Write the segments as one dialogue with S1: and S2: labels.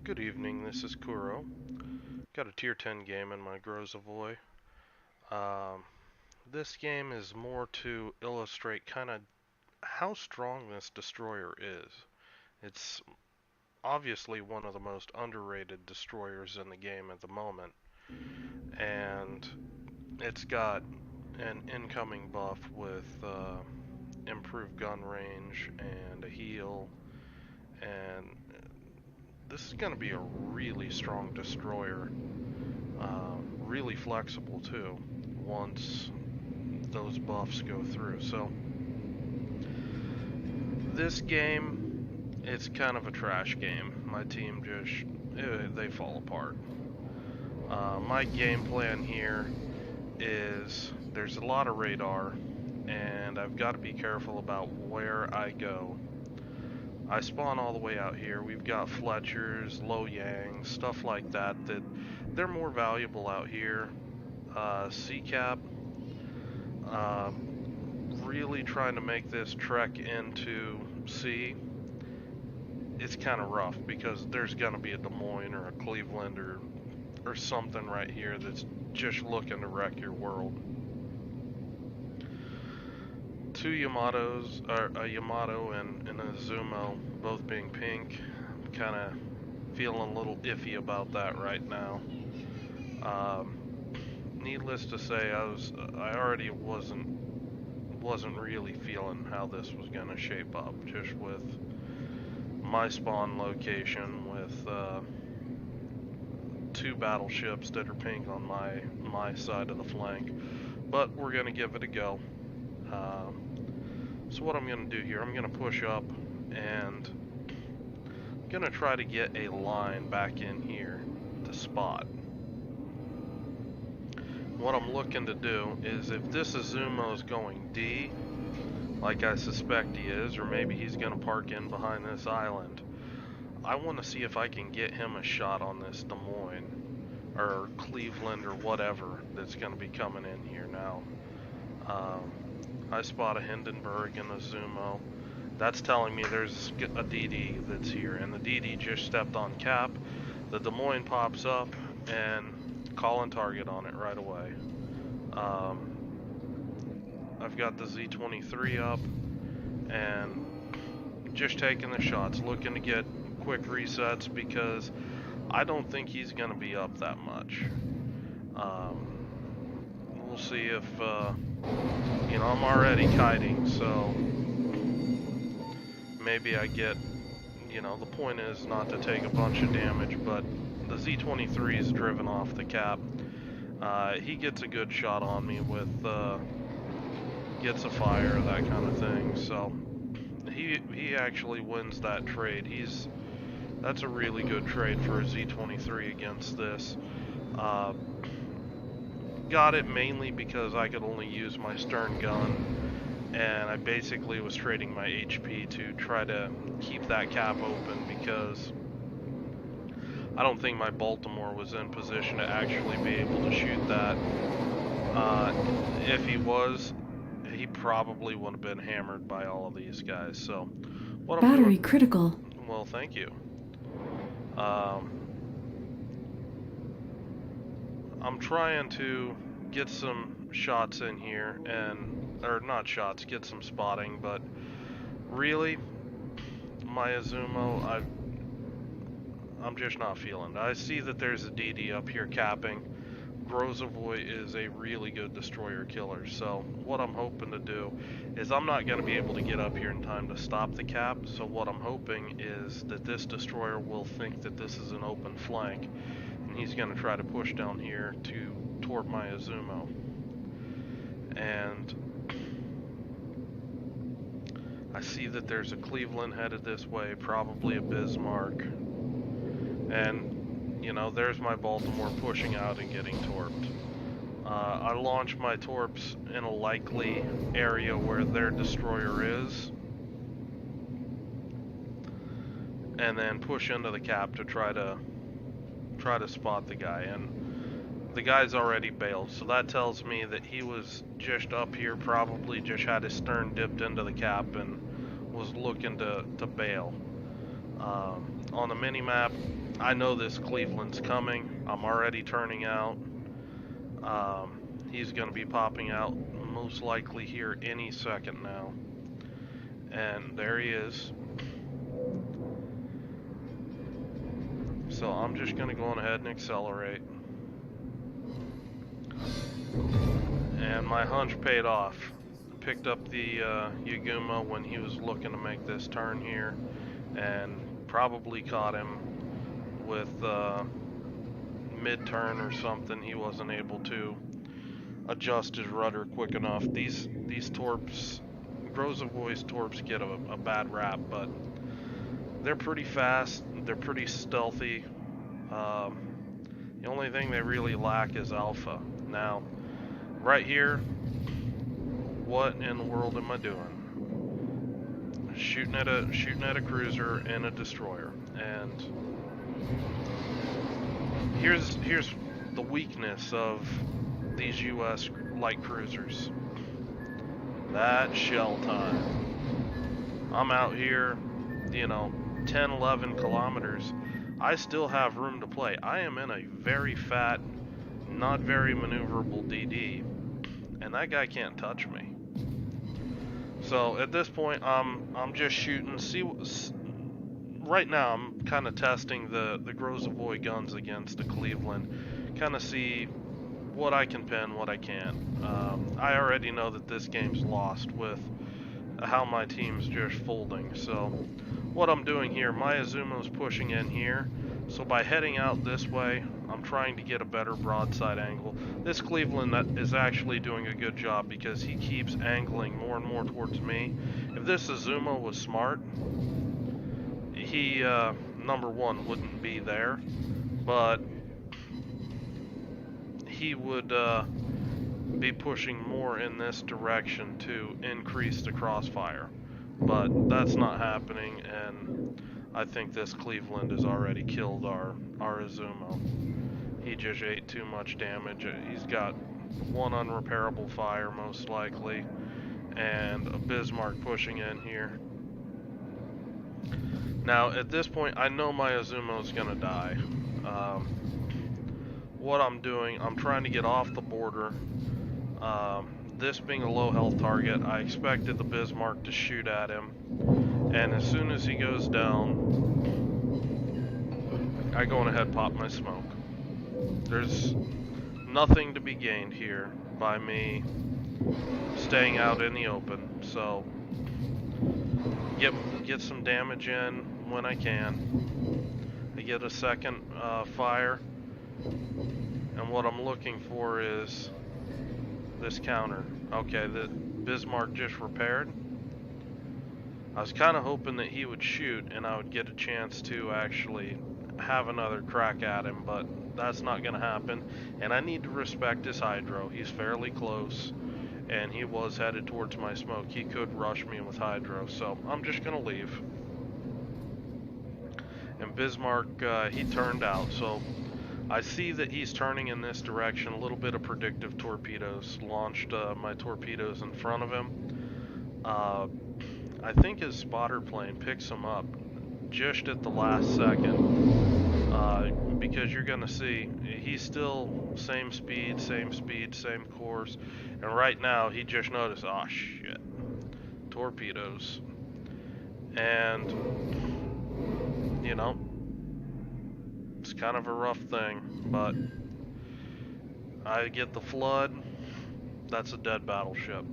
S1: Good evening, this is Kuro. Got a tier 10 game in my Grozovoy. Um, this game is more to illustrate kind of how strong this destroyer is. It's obviously one of the most underrated destroyers in the game at the moment, and it's got an incoming buff with improved gun range and a heal, and this is going to be a really strong destroyer. Really flexible too once those buffs go through. So this game, it's kind of a trash game. My team just, they fall apart. My game plan here is there's a lot of radar and I've got to be careful about where I go. I spawn all the way out here. We've got Fletchers, Low Yangs, stuff like that they're more valuable out here. C-Cap, really trying to make this trek into C. It's kind of rough because there's going to be a Des Moines or a Cleveland or something right here that's just looking to wreck your world. Two Yamatos, or a Yamato and a Zumo, both being pink. I'm kind of feeling a little iffy about that right now. Needless to say, I already wasn't really feeling how this was going to shape up, just with my spawn location, with two battleships that are pink on my side of the flank. But we're going to give it a go. So what I'm going to do here, I'm going to push up and I'm going to try to get a line back in here to spot. What I'm looking to do is, if this Azumo is going D, like I suspect he is, or maybe he's going to park in behind this island, I want to see if I can get him a shot on this Des Moines, or Cleveland, or whatever that's going to be coming in here now. I spot a Hindenburg and a Zumo. That's telling me there's a DD that's here, and the DD just stepped on cap. The Des Moines pops up, and calling target on it right away. I've got the Z-23 up, and just taking the shots, looking to get quick resets because I don't think he's going to be up that much. We'll see if, you know, I'm already kiting, so maybe I get, you know, the point is not to take a bunch of damage, but the Z-23 is driven off the cap. He gets a good shot on me with, gets a fire, that kind of thing, so he actually wins that trade. That's a really good trade for a Z-23 against this. Got it mainly because I could only use my stern gun, and I basically was trading my HP to try to keep that cap open because I don't think my Baltimore was in position to actually be able to shoot that. If he was, he probably would have been hammered by all of these guys. So, what I'm
S2: Battery
S1: doing,
S2: critical.
S1: well, thank you. I'm trying to get some shots in here, or not shots, get some spotting, but really, my Azumo, I'm just not feeling it. I see that there's a DD up here capping. Grozovoy is a really good destroyer killer, so what I'm hoping to do is I'm not going to be able to get up here in time to stop the cap, so what I'm hoping is that this destroyer will think that this is an open flank, and he's going to try to push down here to torp my Azumo. And I see that there's a Cleveland headed this way, probably a Bismarck, and you know, there's my Baltimore pushing out and getting torped. I launch my torps in a likely area where their destroyer is, and then push into the cap to try to spot the guy. And the guy's already bailed, so that tells me that he was just up here, probably just had his stern dipped into the cap and was looking to bail. On the mini-map, I know this Cleveland's coming. I'm already turning out. He's going to be popping out most likely here any second now. And there he is. So I'm just going to go on ahead and accelerate. And my hunch paid off. Picked up the Yaguma when he was looking to make this turn here, and probably caught him with mid-turn or something. He wasn't able to adjust his rudder quick enough. These torps, Grozovoy's torps get a bad rap, but they're pretty fast. They're pretty stealthy. The only thing they really lack is alpha. Now, right here, what in the world am I doing? Shooting at a cruiser and a destroyer. And here's the weakness of these US light cruisers. That shell time. I'm out here, 10, 11 kilometers. I still have room to play. I am in a very fat, not very maneuverable DD, and that guy can't touch me. So at this point, I'm just shooting. Right now I'm kind of testing the Grozovoy guns against the Cleveland, kind of see what I can pin, what I can't. I already know that this game's lost with how my team's just folding. So what I'm doing here, my Azumo's pushing in here. So by heading out this way, I'm trying to get a better broadside angle. This Cleveland is actually doing a good job because he keeps angling more and more towards me. If this Azumo was smart, he, number one, wouldn't be there, but he would be pushing more in this direction to increase the crossfire. But that's not happening, and I think this Cleveland has already killed our Azumo. He just ate too much damage. He's got one unrepairable fire, most likely, and a Bismarck pushing in here. Now, at this point, I know my Azumo is going to die. What I'm doing, I'm trying to get off the border. This being a low health target, I expected the Bismarck to shoot at him. And as soon as he goes down, I go on ahead and pop my smoke. There's nothing to be gained here by me staying out in the open. So, get some damage in when I can. I get a second fire. And what I'm looking for is this counter. Okay, the Bismarck just repaired. I was kind of hoping that he would shoot and I would get a chance to actually have another crack at him, but that's not going to happen. And I need to respect his hydro. He's fairly close, and he was headed towards my smoke. He could rush me with hydro, so I'm just going to leave. And Bismarck, he turned out, so I see that he's turning in this direction. A little bit of predictive torpedoes. Launched my torpedoes in front of him. I think his spotter plane picks him up just at the last second. Because you're going to see, he's still same speed, same course. And right now, he just noticed, oh shit, torpedoes. And, it's kind of a rough thing, but I get the flood. That's a dead battleship.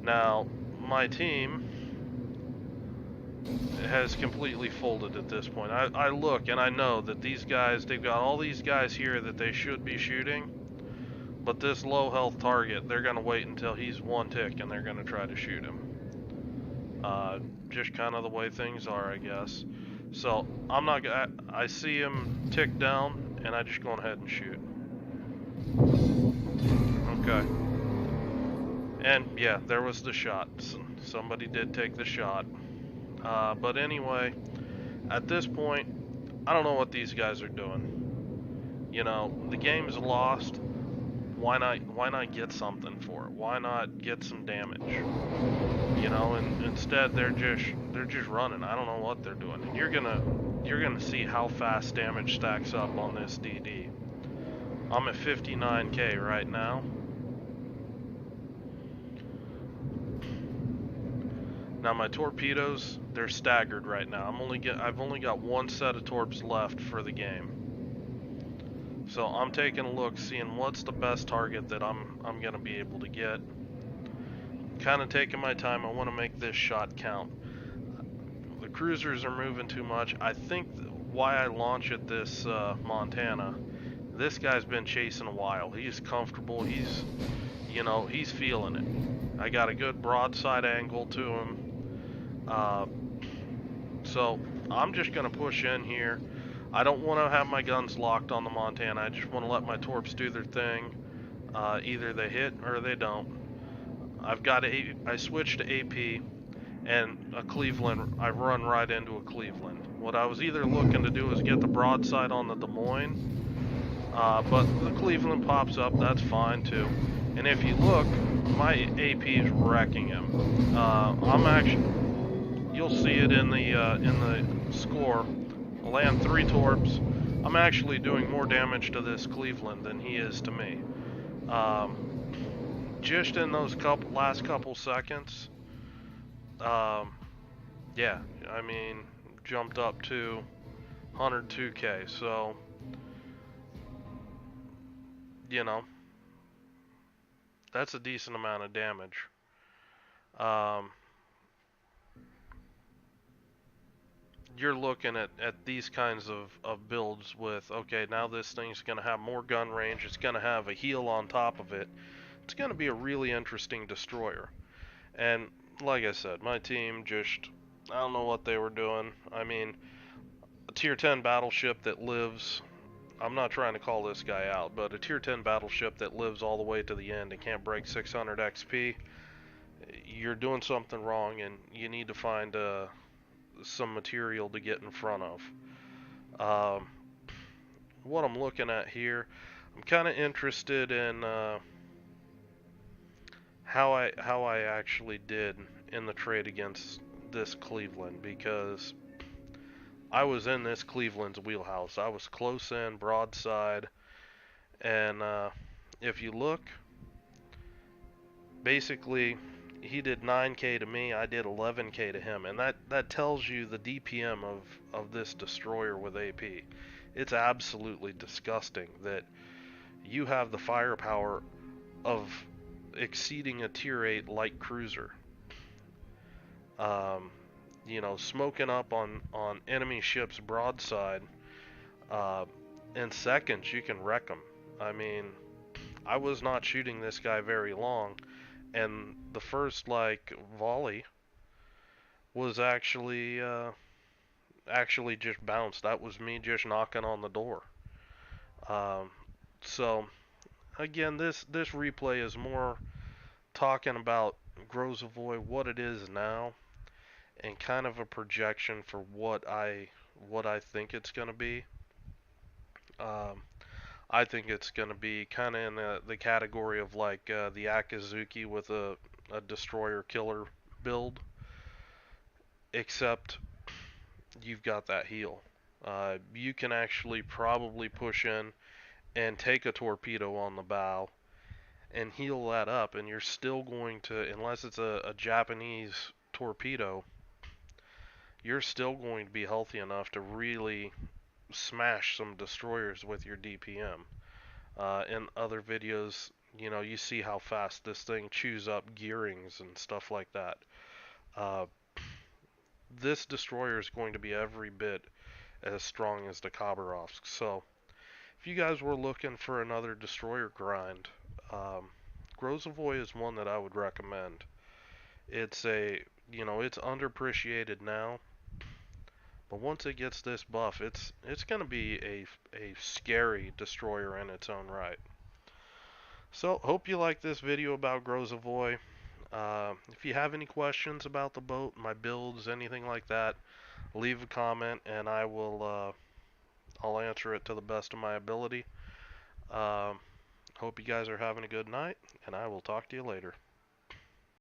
S1: Now, my team has completely folded at this point. I look and I know that these guys, they've got all these guys here that they should be shooting, but this low health target, they're going to wait until he's one tick and they're going to try to shoot him. Just kind of the way things are, I guess. So I'm not gonna, I see him tick down and I just go ahead and shoot. Okay. And yeah, there was the shot. Somebody did take the shot. But anyway, at this point, I don't know what these guys are doing. The game's lost. Why not get something for it? Why not get some damage? And instead they're just running. I don't know what they're doing. And you're gonna you're gonna see how fast damage stacks up on this DD. I'm at 59k right now. Now my torpedoes, they're staggered right now. I've only got one set of torps left for the game. So I'm taking a look, seeing what's the best target that I'm gonna be able to get. Kind of taking my time. I want to make this shot count. The cruisers are moving too much. I think why I launch at this Montana, this guy's been chasing a while. He's comfortable. He's feeling it. I got a good broadside angle to him. So I'm just gonna push in here. I don't want to have my guns locked on the Montana. I just want to let my torps do their thing. Either they hit or they don't. I switched to AP and a Cleveland. I run right into a Cleveland. What I was either looking to do is get the broadside on the Des Moines, but the Cleveland pops up. That's fine too. And if you look, my AP is wrecking him. You'll see it in the score. I land 3 torps. I'm actually doing more damage to this Cleveland than he is to me. Just in those last couple seconds, yeah, I mean, jumped up to 102k. So, that's a decent amount of damage. You're looking at these kinds of builds with, okay, now this thing's going to have more gun range, it's going to have a heel on top of it. It's going to be a really interesting destroyer. And like I said, my team I don't know what they were doing. I mean, a tier 10 battleship that lives, I'm not trying to call this guy out, but a tier 10 battleship that lives all the way to the end and can't break 600 XP, you're doing something wrong, and you need to find some material to get in front of. What I'm looking at here, I'm kind of interested in how I actually did in the trade against this Cleveland, because I was in this Cleveland's wheelhouse. I was close in, broadside, and if you look, basically he did 9k to me, I did 11k to him, and that tells you the DPM of this destroyer with AP. It's absolutely disgusting that you have the firepower of exceeding a tier 8 light cruiser. Smoking up on enemy ships broadside. In seconds you can wreck them. I mean, I was not shooting this guy very long, and the first volley was actually just bounced. That was me just knocking on the door. So again, this replay is more talking about Grozovoy, what it is now, and kind of a projection for what I think it's going to be. I think it's going to be kind of in the category of the Akazuki with a destroyer killer build, except you've got that heel. You can actually probably push in and take a torpedo on the bow and heal that up, and you're still going to, unless it's a Japanese torpedo, you're still going to be healthy enough to really smash some destroyers with your DPM. In other videos, you see how fast this thing chews up gearings and stuff like that. This destroyer is going to be every bit as strong as the Khabarovsk. So, if you guys were looking for another destroyer grind, Grozovoy is one that I would recommend. It's it's underappreciated now, but once it gets this buff, it's going to be a scary destroyer in its own right. So, hope you like this video about Grozovoy. If you have any questions about the boat, my builds, anything like that, leave a comment and I'll answer it to the best of my ability. Hope you guys are having a good night, and I will talk to you later.